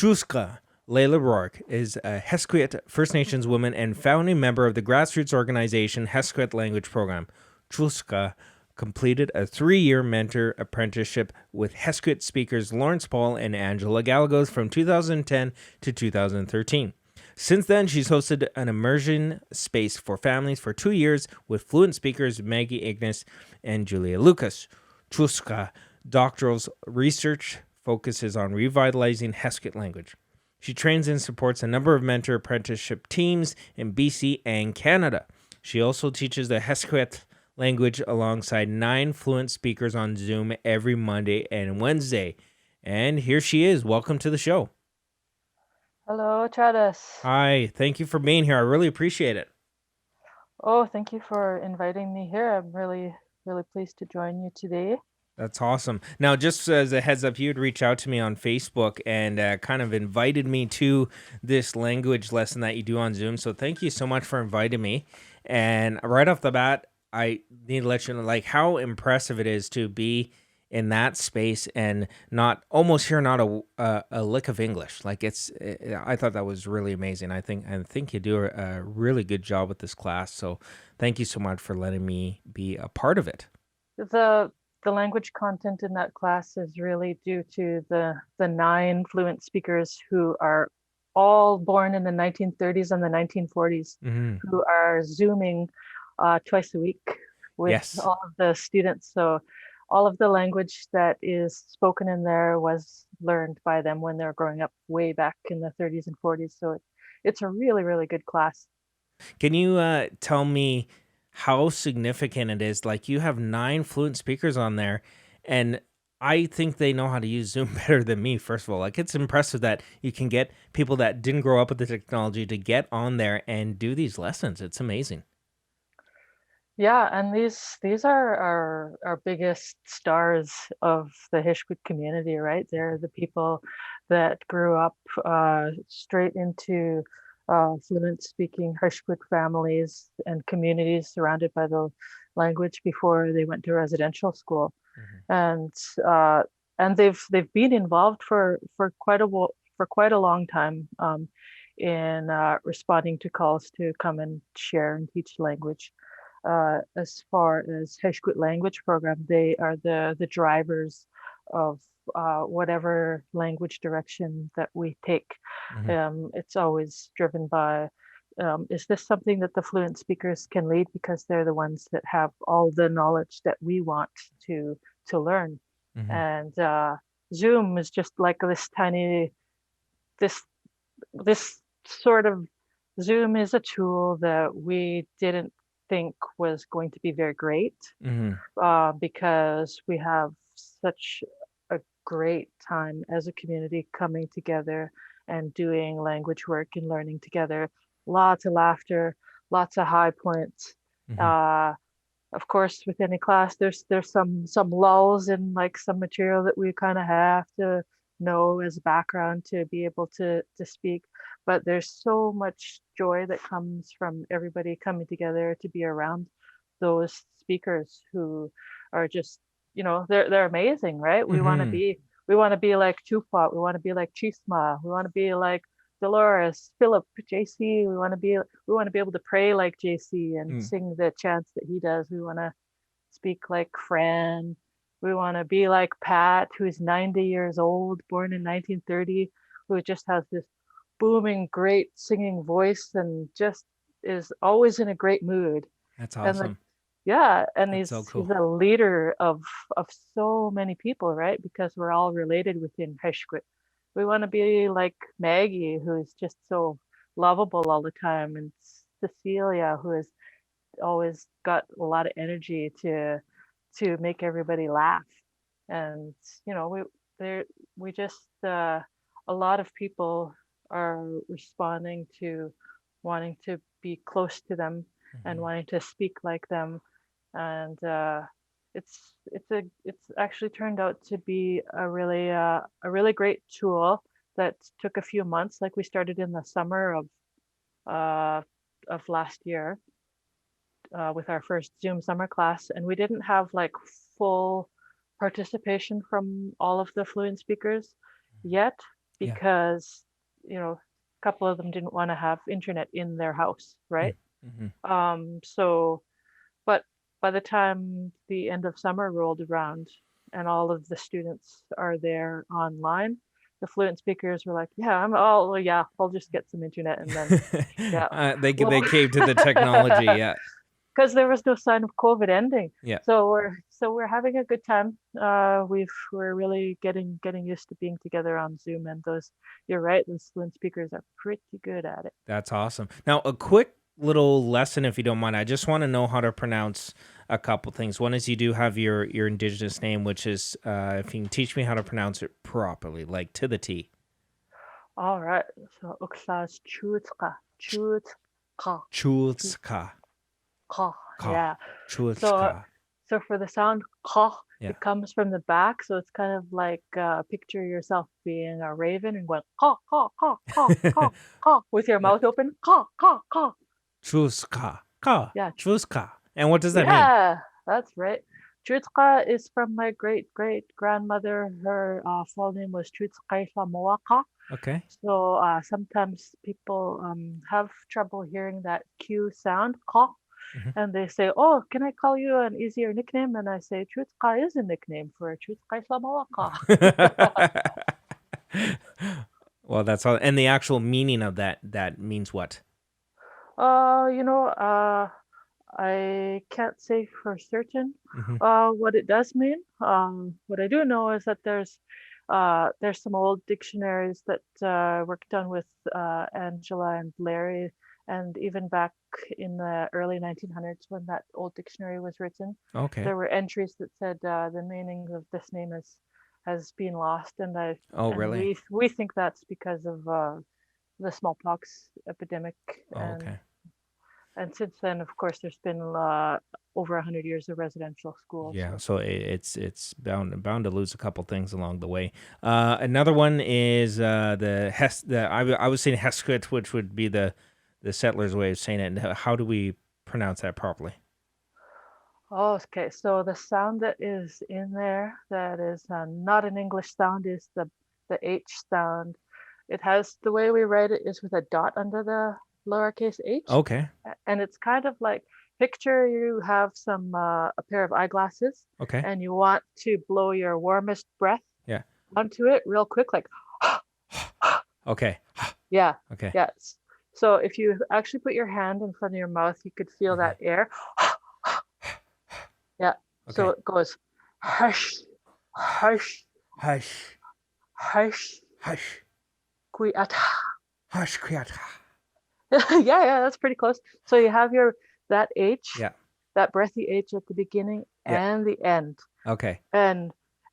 Chuutsqa Rorick is a Hesquiaht First Nations woman and founding member of the grassroots organization Hesquiaht Language Program. Chuutsqa completed a 3-year mentor apprenticeship with Hesquiaht speakers Lawrence Paul and Angela Galagos from 2010 to 2013. Since then, she's hosted an immersion space for families for 2 years with fluent speakers Maggie Ignis and Julia Lucas. Chuutsqa doctoral research focuses on revitalizing Hesquiaht language. She trains and supports a number of mentor apprenticeship teams in BC and Canada. She also teaches the Hesquiaht language alongside 9 fluent speakers on Zoom every Monday and Wednesday. And here she is. Welcome to the show. Hello, chadas. Hi, thank you for being here. I really appreciate it. Oh, thank you for inviting me here. I'm really pleased to join you today. That's awesome. Now, just as a heads up, you had reached out to me on Facebook and kind of invited me to this language lesson that you do on Zoom. So thank you so much for inviting me. And right off the bat, I need to let you know like how impressive it is to be in that space and not almost hear not a lick of English. Like I thought that was really amazing. I think you do a really good job with this class. So thank you so much for letting me be a part of it. The language content in that class is really due to the 9 fluent speakers who are all born in the 1930s and the 1940s, who are Zooming twice a week with Yes. all of the students. So all of the language that is spoken in there was learned by them when they were growing up way back in the 30s and 40s. So it's a really good class. Can you tell me how significant it is? Like you have 9 fluent speakers on there, and I think they know how to use Zoom better than me, first of all. Like it's impressive that you can get people that didn't grow up with the technology to get on there and do these lessons. It's amazing. Yeah, and these are our biggest stars of the Hish-kwee-ut community, right? They're the people that grew up straight into fluent speaking Hish-kwee-ut families and communities surrounded by the language before they went to residential school. And uh, and they've been involved for quite a long time in responding to calls to come and share and teach language. As far as Hesquiaht Language Program, they are the drivers of whatever language direction that we take. It's always driven by, is this something that the fluent speakers can lead because they're the ones that have all the knowledge that we want to learn. And Zoom is just like this this sort of Zoom is a tool that we didn't think was going to be very great because we have such a great time as a community coming together and doing language work and learning together. Lots of laughter, lots of high points. Uh, of course, with any class, there's some lulls in like some material that we kind of have to know as a background to be able to speak. But there's so much joy that comes from everybody coming together to be around those speakers who are just, they're amazing, right? We want to be like Chuupa, we want to be like Chisma, we want to be like Dolores, Philip, JC. We want to be able to pray like JC and sing the chants that he does. We want to speak like Fran. We want to be like Pat, who's 90 years old, born in 1930, who just has this booming, great singing voice and just is always in a great mood. That's And like, awesome. yeah, and That's so he's cool. a leader of so many people, right? Because we're all related within Heshkwit. We want to be like Maggie, who is just so lovable all the time, and Cecilia, who has always got a lot of energy to make everybody laugh. And we there we just a lot of people are responding to wanting to be close to them and wanting to speak like them. And it's actually turned out to be a really great tool that took a few months. Like we started in the summer uh, of last year with our first Zoom summer class, and we didn't have like full participation from all of the fluent speakers yet. Yeah. because, a couple of them didn't want to have internet in their house, right? Mm-hmm. So, but by the time the end of summer rolled around and all of the students are there online, the fluent speakers were like, yeah, I'll just get some internet and then, yeah, They cave to the technology. Yeah. because there was no sign of COVID ending. Yeah. So we're having a good time. We're really getting used to being together on Zoom, and you're right, those fluent speakers are pretty good at it. That's awesome. Now, a quick little lesson, if you don't mind. I just want to know how to pronounce a couple things. One is you do have your indigenous name, which is if you can teach me how to pronounce it properly, like to the T. All right. So Uxas Chuutsqa, Chuutsqa. Ka. Ka. Yeah. So Chuutsqa. so for the sound ka, Yeah. it comes from the back. So it's kind of like picture yourself being a raven and going ka ka ka ka ka ka with your mouth open. Ka ka ka. Chuutsqa. Ka. Yeah. Chuutsqa. And what does that mean? Yeah, that's right. Chuutsqa is from my great great grandmother. Her full name was Chuutsqa L. Okay. So sometimes people have trouble hearing that Q sound, ka, Mhm. and they say, "Oh, can I call you an easier nickname?" And I say, "Chuutsqa is a nickname for Chuutsqa Islamawaka." Well, that's all. And the actual meaning of that means what? You know, I can't say for certain Mm-hmm. what it does mean. What I do know is that there's some old dictionaries that were done with Angela and Larry, and even back in the early 1900s when that old dictionary was written, Okay. there were entries that said the meaning of this name has been lost, Oh, and really? we think that's because of the smallpox epidemic, Oh, okay. and since then, of course, there's been over 100 years of residential schools. Yeah, So. so it's bound to lose a couple things along the way. Another one is I was saying Hesquiaht, which would be the settlers' way of saying it. And how do we pronounce that properly? Oh, okay. So the sound that is in there that is not an English sound is the H sound. It has the way we write it is with a dot under the lowercase h, Okay. and it's kind of like picture you have a pair of eyeglasses, Okay. and you want to blow your warmest breath Yeah. onto it real quick, like Okay. yeah, Okay. yeah. So if you actually put your hand in front of your mouth, you could feel that air. Yeah. So Okay. it goes hush, hush, Hush. hush, Hush. Hish-kwee-ut. Hesquiaht. Yeah, that's pretty close. So you have that H, Yeah. that breathy H at the beginning Yeah. and the end. Okay. And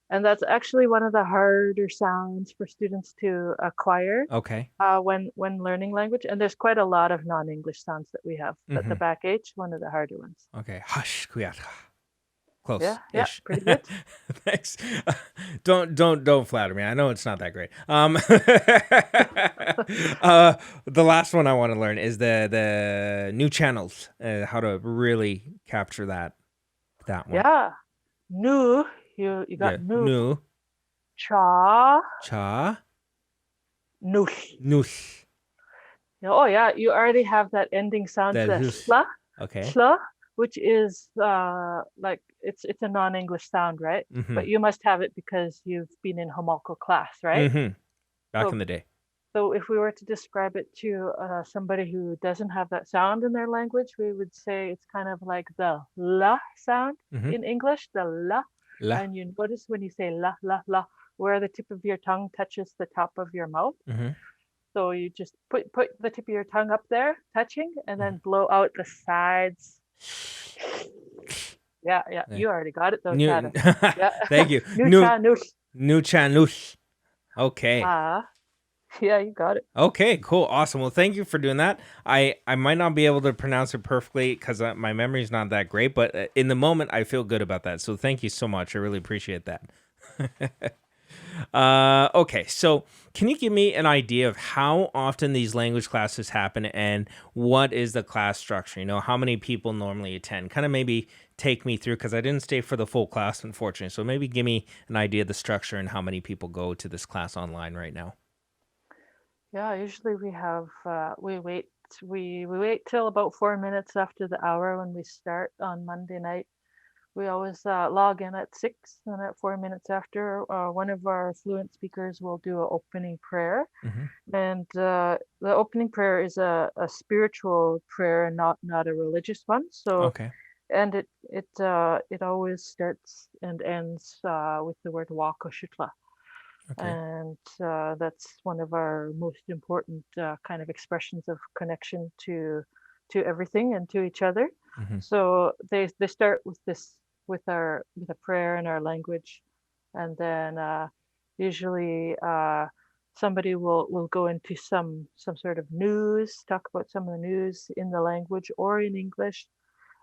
that's actually one of the harder sounds for students to acquire Okay. when learning language. And there's quite a lot of non-English sounds that we have, but the Mm-hmm. back H, one of the harder ones. Okay. Hesquiaht. Close. Yeah, Ish. pretty good. Thanks. Don't flatter me. I know it's not that great. The last one I want to learn is the new channels. How to really capture that one. Yeah. Nu, you got Yeah. nu. Nu. Cha, Cha. nush. Nush. Oh yeah, you already have that ending sound, That the is- sla, Okay. sla, which is like it's a non-English sound, right? Mhm. But you must have it because you've been in Homalco class, right? Mm-hmm. Back So- in the day. So if we were to describe it to somebody who doesn't have that sound in their language, we would say it's kind of like the la sound Mhm. in English, the la. La. And you notice when you say la, la, la, where the tip of your tongue touches the top of your mouth. Mm-hmm. So you just put the tip of your tongue up there, touching, and then blow out the sides. Yeah, you already got it though, Chada. Yeah. Thank you. Nucha, nush. Nu chanush. Okay. Yeah, you got it. Okay, cool. Awesome. Well, thank you for doing that. I might not be able to pronounce it perfectly because my memory is not that great, but in the moment, I feel good about that. So thank you so much. I really appreciate that. Okay, so can you give me an idea of how often these language classes happen and what is the class structure? You know, how many people normally attend? Kind of maybe take me through because I didn't stay for the full class, unfortunately. So maybe give me an idea of the structure and how many people go to this class online right now. Yeah, usually we have we wait till about 4 minutes after the hour when we start on Monday night. We always log in at 6, and at 4 minutes after, one of our fluent speakers will do an opening prayer. Hmm. And the opening prayer is a spiritual prayer and not a religious one. So, Okay. and it always starts and ends with the word Wakoshutla. Okay. And that's one of our most important kind of expressions of connection to everything and to each other. Hmm. So they start with this with a prayer in our language, and then usually somebody will go into some sort of news, talk about some of the news in the language or in English,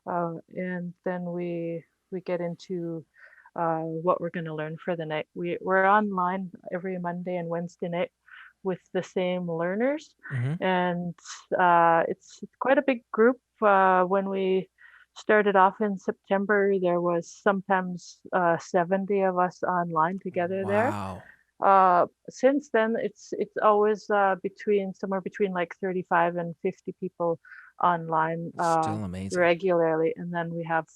and then we get into what we're going to learn for the night. We're online every Monday and Wednesday night with the same learners, Hmm. and it's quite a big group. When we started off in September, there was sometimes 70 of us online together there. Wow. Since then, it's always between somewhere between like 35 and 50 people online Still amazing. regularly, and then we have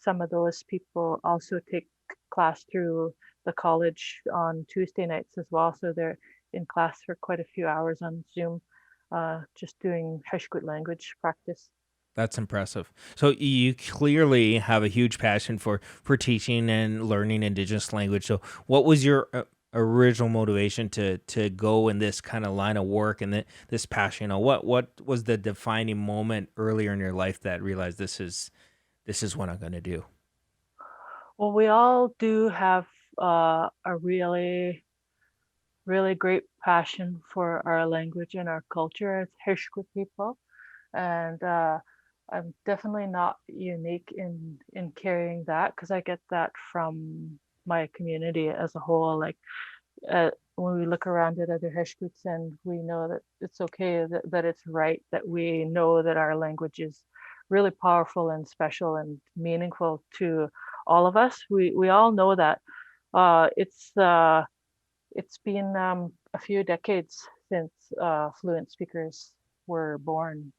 some of those people also take class through the college on Tuesday nights as well. So they're in class for quite a few hours on Zoom, just doing Hesquiaht language practice. That's impressive. So you clearly have a huge passion for teaching and learning Indigenous language. So what was your original motivation to go in this kind of line of work and this passion? What was the defining moment earlier in your life that realized this is what I'm going to do? Well, we all do have a really great passion for our language and our culture as Hesquiaht people. And I'm definitely not unique in carrying that because I get that from my community as a whole. Like when we look around at other Heshkuts and we know that it's okay, that it's right, that we know that our language is really powerful and special and meaningful to all of us. We all know that. It's been a few decades since fluent speakers were born,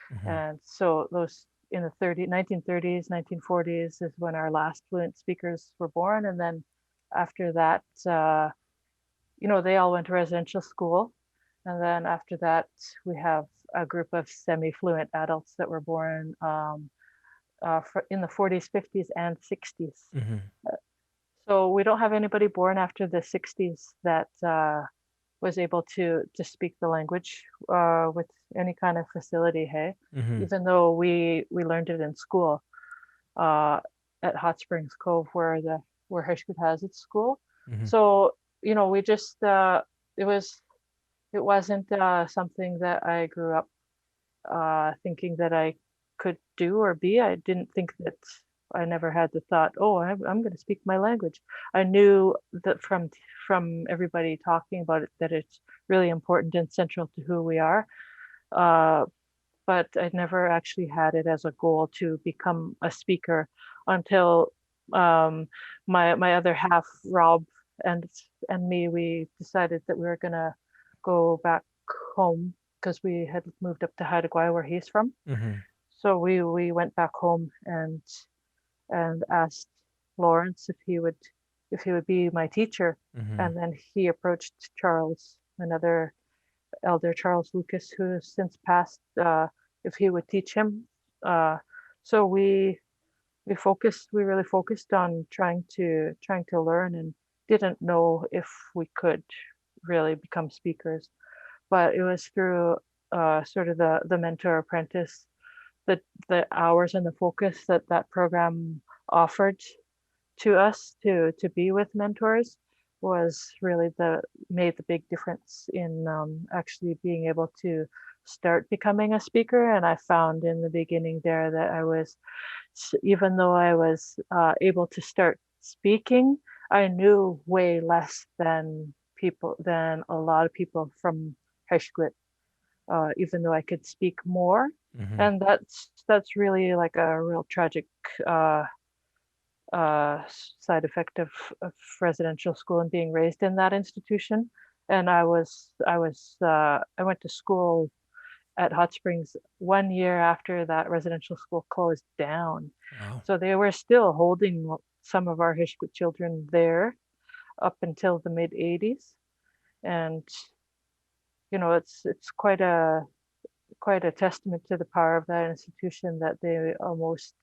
Hmm. and so those in the 1930s, 1940s is when our last fluent speakers were born. And then after that, they all went to residential school. And then after that, we have a group of semi-fluent adults that were born in the 40s, 50s, and 60s. Hmm. So we don't have anybody born after the 60s that was able to speak the language with any kind of facility, hey, Hmm. even though we learned it in school uh, at Hot Springs Cove where Hish-kwee has its school. Hmm. So we just it wasn't something that I grew up thinking that I could do or be. I didn't think that. I never had the thought, oh, I'm going to speak my language. I knew that from everybody talking about it that it's really important and central to who we are. Uh, but I never actually had it as a goal to become a speaker until um, my other half, Rob, and and me, we decided that we were gonna go back home because we had moved up to Haida Gwaii where he's from. Hmm. So we went back home and asked Lawrence if he would be my teacher, Hmm. and then he approached Charles, another Elder Charles Lucas, who has since passed, if he would teach him. Uh, so we really focused on trying to learn and didn't know if we could really become speakers. But it was through sort of the mentor apprentice, the hours and the focus that that program offered to us to be with mentors was really the made the big difference in actually being able to start becoming a speaker. And I found in the beginning there that I was, even though I was able to start speaking, I knew way less than a lot of people from Heshkwit, even though I could speak more. Hmm. And that's really like a real tragic uh, side effect of residential school and being raised in that institution. And I went to school at Hot Springs 1 year after that residential school closed down. Wow. So they were still holding some of our Hish-kwee children there up until the mid 80s. And it's quite a testament to the power of that institution that they almost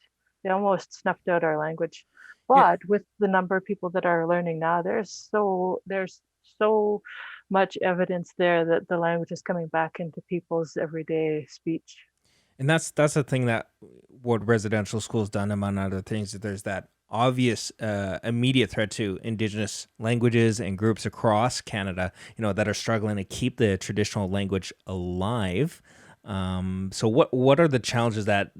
snuffed out our language. Yeah. But with the number of people that are learning now, there's so much evidence there that the language is coming back into people's everyday speech. And that's the thing that what residential schools done, among other things, that there's that obvious immediate threat to indigenous languages and groups across Canada, that are struggling to keep the traditional language alive. So what are the challenges that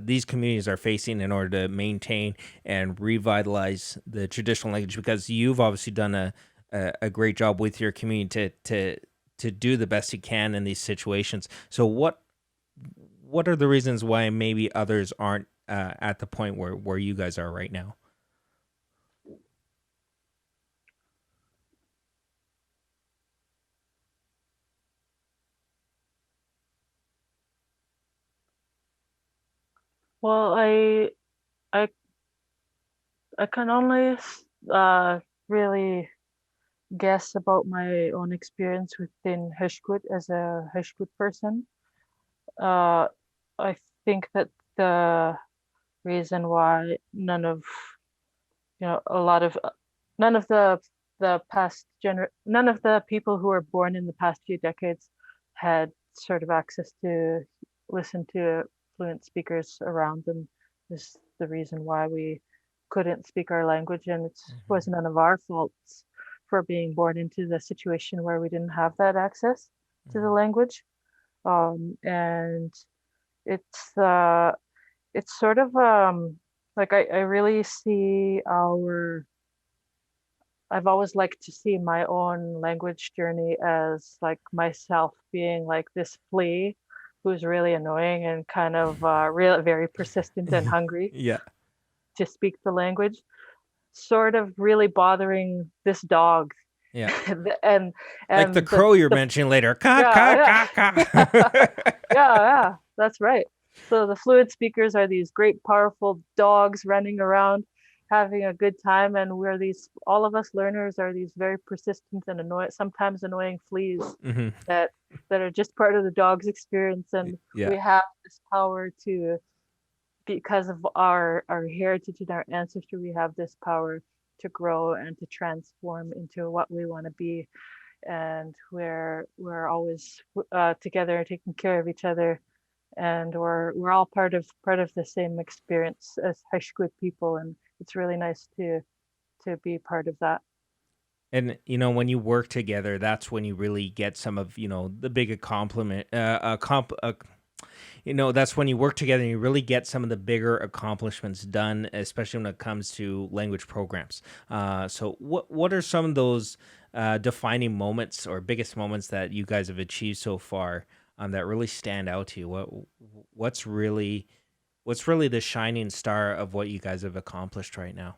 these communities are facing in order to maintain and revitalize the traditional language? Because you've obviously done a great job with your community to do the best you can in these situations. So what are the reasons why maybe others aren't at the point where you guys are right now? Well, I I can only really guess about my own experience within Hish-kwee as a Hish-kwee person. Uh, I think that the reason why a lot of none of none of the people who were born in the past few decades had sort of access to listen to fluent speakers around them is the reason why we couldn't speak our language, and it was none of our faults for being born into the situation where we didn't have that access to the Mhm. language. And it's it's sort of like I really see our I've always liked to see my own language journey as like myself being like this flea who's really annoying and kind of real very persistent and hungry Yeah, to speak the language, sort of really bothering this dog. yeah. and Like the and crow you're the mentioning later. Ka ka yeah, ka yeah. ka. Yeah, that's right. So the fluid speakers are these great, powerful dogs running around, having a good time, and all of us learners are these very persistent and sometimes annoying fleas Hmm. that that are just part of the dog's experience, and Yeah. we have this power to, because of our heritage and our ancestry, we have this power to grow and to transform into what we want to be, and we're always together taking care of each other, and we're all part of the same experience as Hish-kwee people, and it's really nice to be part of that. And when you work together, that's when you really get some of the big accomplishment. That's when you work together and you really get some of the bigger accomplishments done, especially when it comes to language programs. So what are some of those defining moments or biggest moments that you guys have achieved so far, that really stand out to you? What's really what's really the shining star of what you guys have accomplished right now?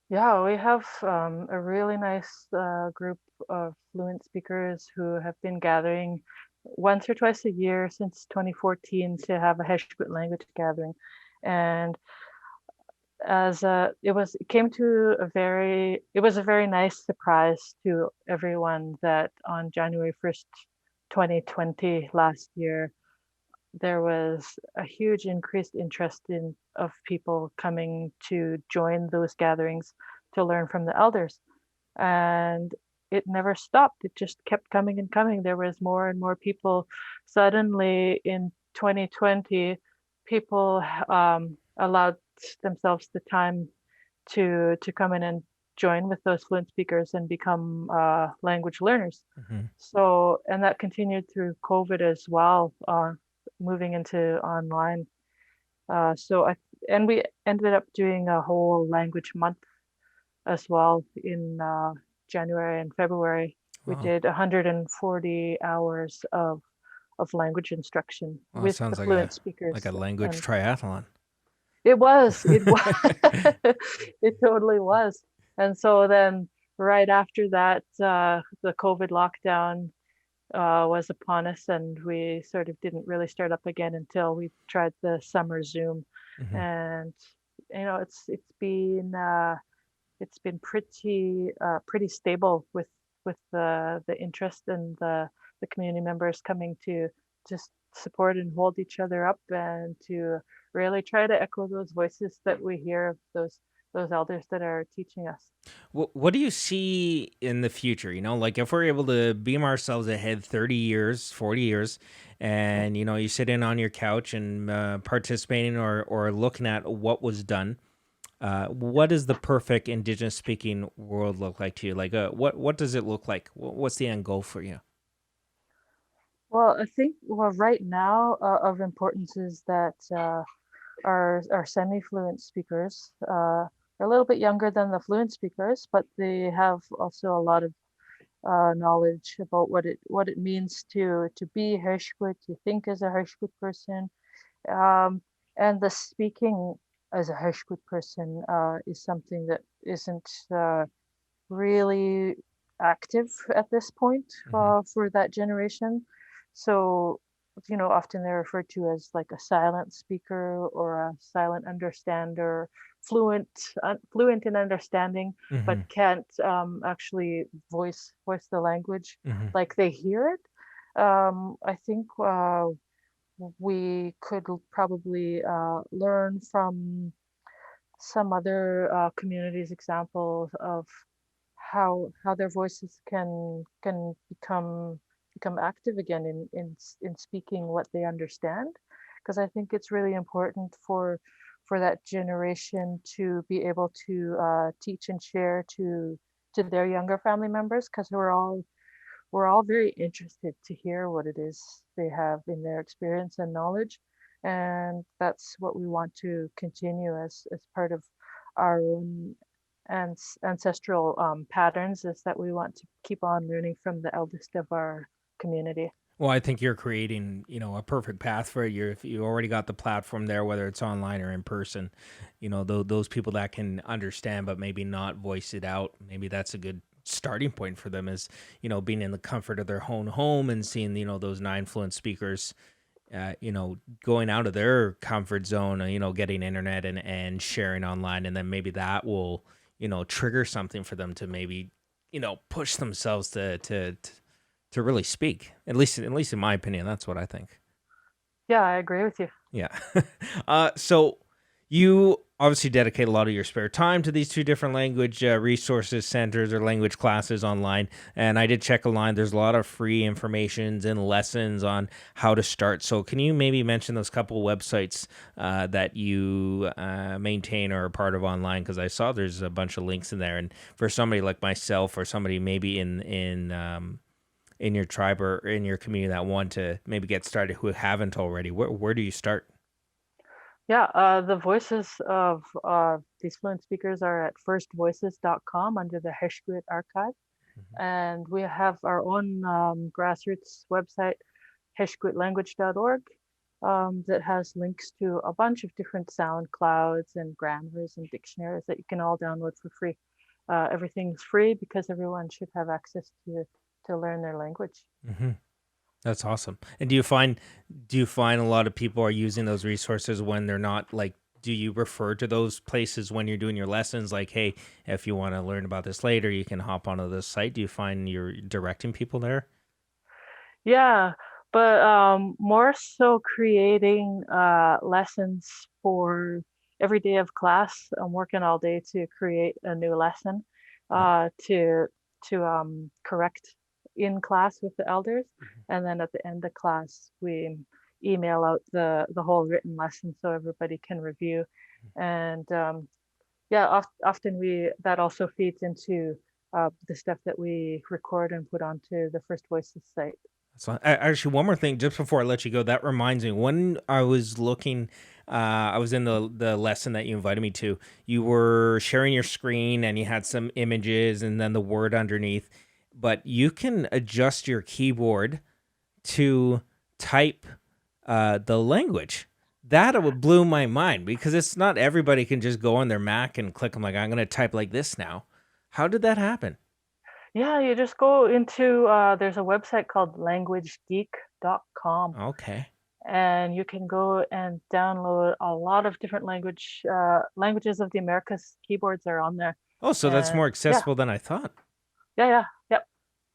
Yeah, we have a really nice group of fluent speakers who have been gathering once or twice a year since 2014 to have a Hesquiat language gathering. And it was a very nice surprise to everyone that on January 1st, 2020 last year, there was a huge increased interest of people coming to join those gatherings to learn from the elders. And it never stopped. It just kept coming and coming. There was more and more people. Suddenly in 2020, people allowed themselves the time to come in and join with those fluent speakers and become language learners. Hmm. So, and that continued through COVID as well, moving into online. And we ended up doing a whole language month as well in January and February. We Wow. did 140 hours of language instruction Well, it with the sounds like a fluent speakers, language and triathlon. it was. It totally was. And so then right after that, the COVID lockdown was upon us, and we sort of didn't really start up again until we tried the summer Zoom. Hmm. And it's been pretty stable with the interest and the community members coming to just support and hold each other up, and to really try to echo those voices that we hear of those elders that are teaching us. What do you see in the future? Like if we're able to beam ourselves ahead 30 years, 40 years, and you sit in on your couch and participating or looking at what was done. What does the perfect Indigenous speaking world look like to you? Like, what does it look like? What's the end goal for you? Well, I think right now of importance is that our semi-fluent speakers are a little bit younger than the fluent speakers, but they have also a lot of knowledge about what it means to be Hish-kwee-ut, to think as a Hish-kwee person, um, and the speaking as a Hish-kwee person is something that isn't really active at this point Hmm. for that generation. So, often they're referred to as like a silent speaker or a silent understander, fluent in understanding, but Hmm. can't actually voice the language Hmm. like they hear it. I think we could probably learn from some other communities' examples of how their voices can become active again in speaking what they understand, because I think it's really important for that generation to be able to teach and share to their younger family members, because we're all very interested to hear what it is they have in their experience and knowledge. And that's what we want to continue as part of our own ancestral patterns, is that we want to keep on learning from the eldest of our community. Well, I think you're creating, a perfect path for it. If you already got the platform there, whether it's online or in person, those people that can understand but maybe not voice it out, maybe that's a good starting point for them. Is being in the comfort of their own home and seeing those nine fluent speakers, going out of their comfort zone, getting internet and sharing online, and then maybe that will trigger something for them to maybe push themselves to really speak. At least in my opinion, that's what I think. Yeah, I agree with you. Yeah. So you obviously dedicate a lot of your spare time to these two different language resources centers or language classes online. And I did check online. There's a lot of free informations and lessons on how to start. So can you maybe mention those couple websites that you maintain or are part of online? Because I saw there's a bunch of links in there. And for somebody like myself or somebody maybe in your tribe or in your community that want to maybe get started who haven't already, where do you start? Yeah, the voices of these fluent speakers are at firstvoices.com under the Hesquiaht archive. Mhm. And we have our own grassroots website, hesquiahtlanguage.org, that has links to a bunch of different sound clouds and grammars and dictionaries that you can all download for free. Everything's free because everyone should have access to learn their language. Hmm. That's awesome. And do you find a lot of people are using those resources when they're not like? Do you refer to those places when you're doing your lessons? Like, hey, if you want to learn about this later, you can hop onto this site. Do you find you're directing people there? Yeah, but more so creating lessons for every day of class. I'm working all day to create a new lesson Yeah. to correct in class with the elders, Mhm. and then at the end of class we email out the whole written lesson so everybody can review. And yeah, often we that also feeds into the stuff that we record and put onto the First Voices site. So, actually, one more thing, just before I let you go, that reminds me. When I was looking, I was in the lesson that you invited me to. You were sharing your screen, and you had some images, and then the word underneath. But you can adjust your keyboard to type the language. That would blew my mind because it's not everybody can just go on their Mac and click. I'm like, I'm gonna type like this now. How did that happen? Yeah, you just go into there's a website called languagegeek.com, Okay. and you can go and download a lot of different languages of the Americas. Keyboards are on there. Oh, so that's more And yeah, accessible than I thought. yeah, yep.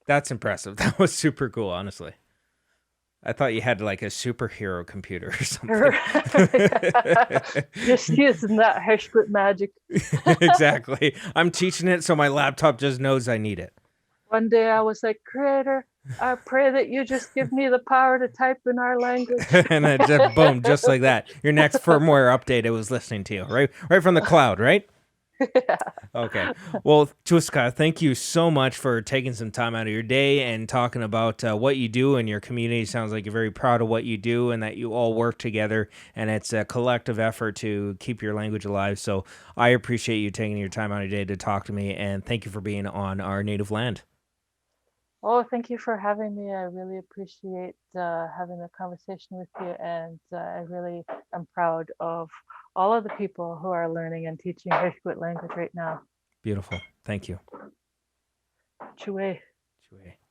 That's impressive. That was super cool, honestly. I thought you had like a superhero computer or something. Just using that Hesquiaht magic. Exactly. I'm teaching it so my laptop just knows I need it. One day I was like, Creator, I pray that you just give me the power to type in our language. And then just boom, just like that. Your next firmware update, it was listening to you, right from the cloud, right? Yeah. Okay. Well, Chuutsqa, thank you so much for taking some time out of your day and talking about what you do in your community. Sounds like you're very proud of what you do and that you all work together, and it's a collective effort to keep your language alive. So I appreciate you taking your time out of your day to talk to me, and thank you for being on our native land. Oh, thank you for having me. I really appreciate having the conversation with you, and I really am proud of all of the people who are learning and teaching Hish-kwee-ut language right now. Beautiful. Thank you. Chue.